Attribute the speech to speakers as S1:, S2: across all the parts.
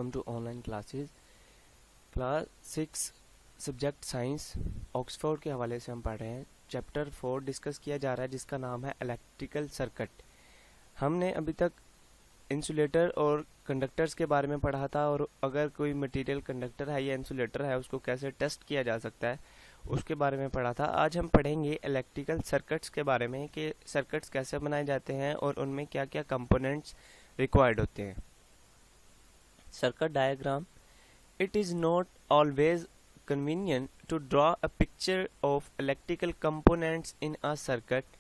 S1: Welcome to online classes. Class 6 subject science Oxford के हवाले से हम पढ़ रहे हैं। चैप्टर 4 डिस्कस किया जा रहा है जिसका नाम है इलेक्ट्रिकल सर्किट। हमने अभी तक इंसुलेटर और कंडक्टर्स के बारे में पढ़ा था, और अगर कोई मटेरियल कंडक्टर है या इंसुलेटर है उसको कैसे टेस्ट किया जा सकता है उसके बारे में पढ़ा था। आज हम पढ़ेंगे इलेक्ट्रिकल सर्किट्स के बारे में कि सर्किट्स कैसे बनाए जाते हैं और उनमें क्या क्या कंपोनेंट्स रिक्वायर्ड होते हैं। Circuit diagram. It is not always convenient to draw a picture of electrical components in a circuit.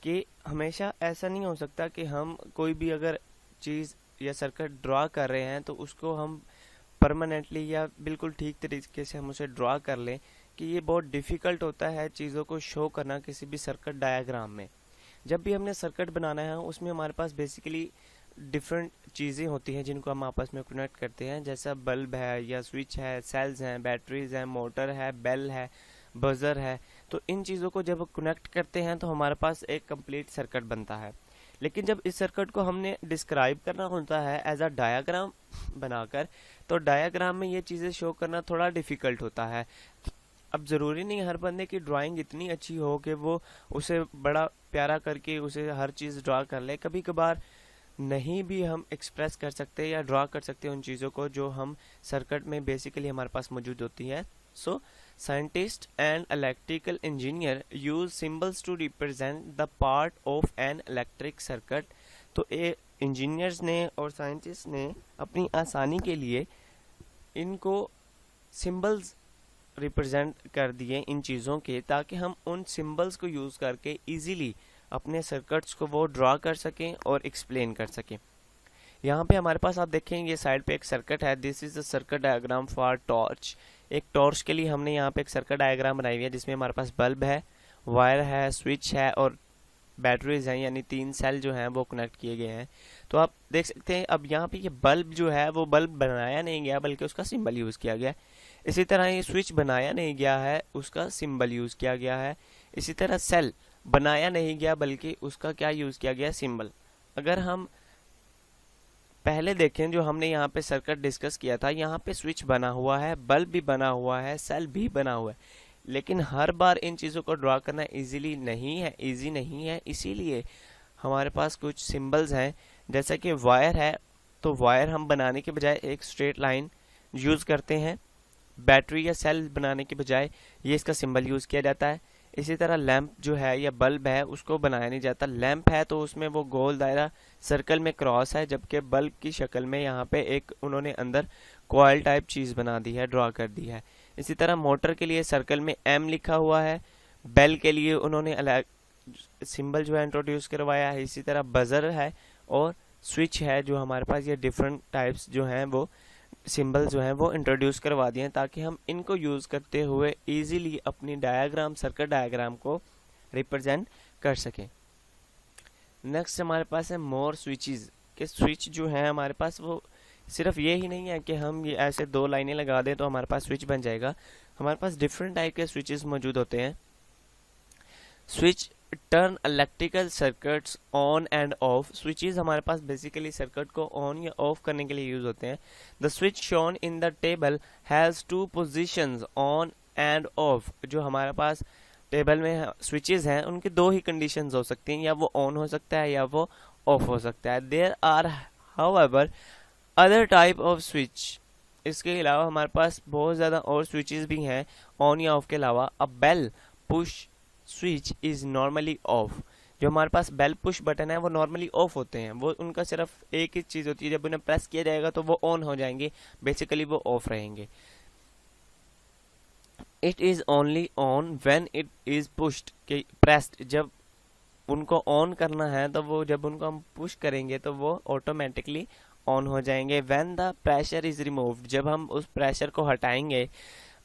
S1: कि हमेशा ऐसा नहीं हो सकता कि हम कोई भी अगर चीज़ या सर्किट ड्रा कर रहे हैं तो उसको हम परमानेंटली या बिल्कुल ठीक तरीके से हम उसे ड्रा कर लें, कि ये बहुत डिफ़िकल्ट होता है चीज़ों को शो करना किसी भी सर्किट डायग्राम में। जब भी हमने सर्किट बनाना है उसमें हमारे पास बेसिकली डिफरेंट चीज़ें होती हैं जिनको हम आपस में कनेक्ट करते हैं, जैसा बल्ब है या स्विच है, सेल्स हैं, बैटरीज हैं, मोटर है, बेल है, बजर है। तो इन चीज़ों को जब कनेक्ट करते हैं तो हमारे पास एक कंप्लीट सर्किट बनता है। लेकिन जब इस सर्किट को हमने डिस्क्राइब करना होता है एज अ डायग्राम बनाकर, तो डायग्राम में ये चीज़ें शो करना थोड़ा डिफ़िकल्ट होता है। अब ज़रूरी नहीं हर बंदे की ड्राइंग इतनी अच्छी हो कि वो उसे बड़ा प्यारा करके उसे हर चीज़ ड्रा कर ले। कभी कभार नहीं भी हम एक्सप्रेस कर सकते या ड्रा कर सकते हैं उन चीज़ों को जो हम सर्किट में बेसिकली हमारे पास मौजूद होती है। So scientist and electrical engineer use symbols to represent the part of an electric circuit. तो ये इंजीनियर्स ने और साइंटिस्ट ने अपनी आसानी के लिए इनको सिंबल्स रिप्रेजेंट कर दिए इन चीज़ों के, ताकि हम उन सिंबल्स को यूज़ करके इजीली अपने सर्किट्स को वो ड्रा कर सकें और एक्सप्लेन कर सकें। यहाँ पे हमारे पास आप देखें ये साइड पे एक सर्किट है। This is the circuit diagram for torch. एक टॉर्च के लिए हमने यहाँ पे एक सर्किट डायग्राम बनाई हुई है जिसमें हमारे पास बल्ब है, वायर है, स्विच है और बैटरीज हैं, यानी 3 सेल जो हैं वो कनेक्ट किए गए हैं। तो आप देख सकते हैं अब यहाँ पे ये बल्ब जो है वो बल्ब बनाया नहीं गया बल्कि उसका सिंबल यूज़ किया गया। इसी तरह ये स्विच बनाया नहीं गया है, उसका सिंबल यूज़ किया गया है। इसी तरह सेल बनाया नहीं गया बल्कि उसका क्या यूज़ किया गया, सिंबल। अगर हम पहले देखें जो हमने यहाँ पे सर्किट डिस्कस किया था, यहाँ पे स्विच बना हुआ है, बल्ब भी बना हुआ है, सेल भी बना हुआ है, लेकिन हर बार इन चीज़ों को ड्रा करना इजी नहीं है। इसीलिए हमारे पास कुछ सिंबल्स हैं, जैसा कि वायर है तो वायर हम बनाने के बजाय एक स्ट्रेट लाइन यूज़ करते हैं। बैटरी या सेल बनाने के बजाय ये इसका सिंबल यूज़ किया जाता है। इसी तरह लैंप जो है या बल्ब है उसको बनाया नहीं जाता। लैंप है तो उसमें वो गोल दायरा सर्कल में क्रॉस है, जबकि बल्ब की शक्ल में यहाँ पे एक उन्होंने अंदर कॉइल टाइप चीज़ बना दी है, ड्रा कर दी है। इसी तरह मोटर के लिए सर्कल में एम लिखा हुआ है, बेल के लिए उन्होंने अलग सिंबल जो है इंट्रोड्यूस करवाया है। इसी तरह बजर है और स्विच है जो हमारे पास ये डिफरेंट टाइप्स जो हैं वो सिंबल जो हैं वो इंट्रोड्यूस करवा दिए हैं, ताकि हम इनको यूज़ करते हुए इजीली अपनी डायग्राम सर्किट डायग्राम को रिप्रेजेंट कर सकें। नेक्स्ट हमारे पास है मोर स्विचेस। के स्विच जो है हमारे पास वो सिर्फ ये ही नहीं है कि हम ये ऐसे 2 लाइनें लगा दें तो हमारे पास स्विच बन जाएगा। हमारे पास डिफरेंट टाइप के स्विचेस मौजूद होते हैं। Switch turn electrical circuits on end of. Switches हमारे पास बेसिकली सर्किट को ऑन या ऑफ करने के लिए यूज होते हैं। The switch shown in the table has 2 positions, on end of. जो हमारे पास टेबल में स्विचेस हैं उनकी 2 ही कंडीशंस हो सकती हैं, या वो ऑन हो सकता है या वो ऑफ हो सकता है। There are however other type of switch. इसके अलावा हमारे पास बहुत ज़्यादा और स्विचेस भी हैं ऑन या ऑफ के अलावा। A bell push switch is normally off. जो हमारे पास बेल पुश बटन है वो नॉर्मली ऑफ होते हैं, वो उनका सिर्फ एक ही चीज़ होती है, जब उन्हें प्रेस किया जाएगा तो वो ऑन हो जाएंगे, बेसिकली वो ऑफ रहेंगे। It is only on when it is pushed, के प्रेस्ड। जब उनको ऑन करना है तो वो जब उनको हम पुश करेंगे तो वो ऑटोमेटिकली ऑन हो जाएंगे। When the pressure is removed, जब हम उस प्रेशर को हटाएंगे।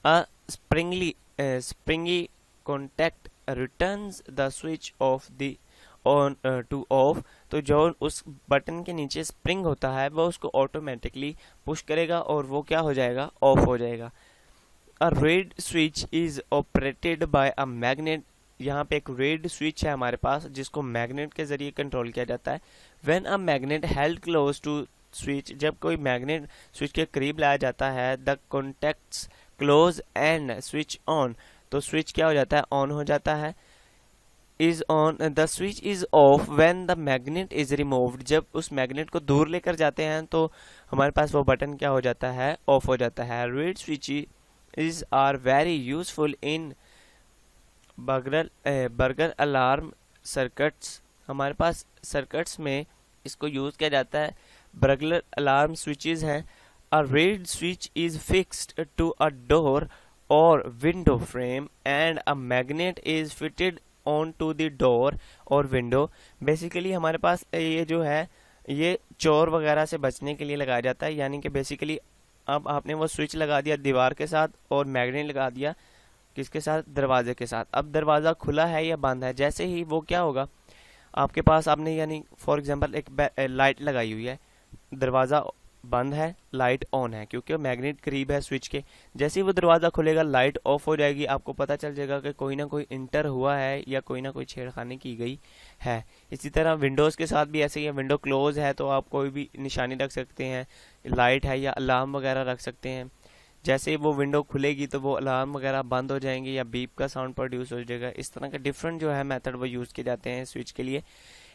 S1: A springy contact returns the switch off the on to off. तो जो उस बटन के नीचे स्प्रिंग होता है वो उसको ऑटोमेटिकली पुश करेगा और वो क्या हो जाएगा, ऑफ हो जाएगा। A reed switch is operated by a magnet. यहाँ पे एक रेड स्विच है हमारे पास जिसको मैग्नेट के जरिए कंट्रोल किया जाता है। When a magnet held close to switch, जब कोई मैग्नेट स्विच के करीब लाया जाता है, the contacts close and switch on, तो स्विच क्या हो जाता है, ऑन हो जाता है। Is on, the switch is off when the magnet is removed, जब उस मैग्नेट को दूर लेकर जाते हैं तो हमारे पास वो बटन क्या हो जाता है, ऑफ हो जाता है। Reed switch is are very useful in burglar alarm circuits, हमारे पास सर्किट्स में इसको यूज किया जाता है। बर्गलर अलार्म स्विचेस हैं। A reed switch is fixed to a door और window frame and a magnet is fitted on to the door और विंडो। बेसिकली हमारे पास ये जो है ये चोर वगैरह से बचने के लिए लगाया जाता है, यानी कि बेसिकली अब आपने वो स्विच लगा दिया दीवार के साथ और मैग्नेट लगा दिया किसके साथ, दरवाजे के साथ। अब दरवाज़ा खुला है या बंद है, जैसे ही वो क्या होगा आपके पास, आपने यानी फॉर एग्जांपल एक लाइट लगाई हुई है, दरवाज़ा बंद है, लाइट ऑन है, क्योंकि मैग्नेट करीब है स्विच के। जैसे ही वो दरवाज़ा खुलेगा लाइट ऑफ हो जाएगी, आपको पता चल जाएगा कि कोई ना कोई इंटर हुआ है या कोई ना कोई छेड़खानी की गई है। इसी तरह विंडोज़ के साथ भी ऐसे ही है, विंडो क्लोज है तो आप कोई भी निशानी रख सकते हैं, लाइट है या अलार्म वगैरह रख सकते हैं। जैसे ही वो विंडो खुलेगी तो वो अलार्म वगैरह बंद हो जाएंगे या बीप का साउंड प्रोड्यूस हो जाएगा। इस तरह के डिफरेंट जो है मेथड वो यूज़ किए जाते हैं स्विच के लिए।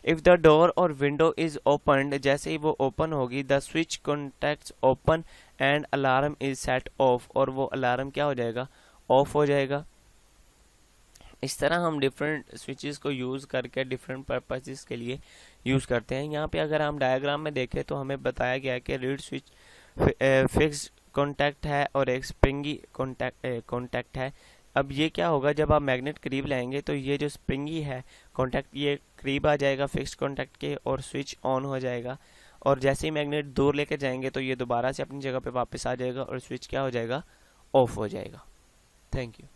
S1: इफ़ द डोर और विंडो इज ओपनड, जैसे ही वो ओपन होगी, the switch contacts open and alarm is set of, और वो अलार्म क्या हो जाएगा, ऑफ हो जाएगा। इस तरह हम डिफरेंट स्विचेस को यूज़ करके डिफरेंट पर्पसेस के लिए यूज़ करते हैं। यहाँ पे अगर हम डायग्राम में देखें तो हमें बताया गया है कि रीड स्विच फिक्स्ड कॉन्टैक्ट है और एक स्प्रिंगी कॉन्टैक्ट है। अब ये क्या होगा, जब आप मैग्नेट करीब लाएंगे तो ये जो स्प्रिंगी है कॉन्टैक्ट ये करीब आ जाएगा फिक्स्ड कॉन्टैक्ट के और स्विच ऑन हो जाएगा। और जैसे ही मैग्नेट दूर लेकर जाएंगे तो ये दोबारा से अपनी जगह पे वापस आ जाएगा और स्विच क्या हो जाएगा, ऑफ हो जाएगा। Thank you.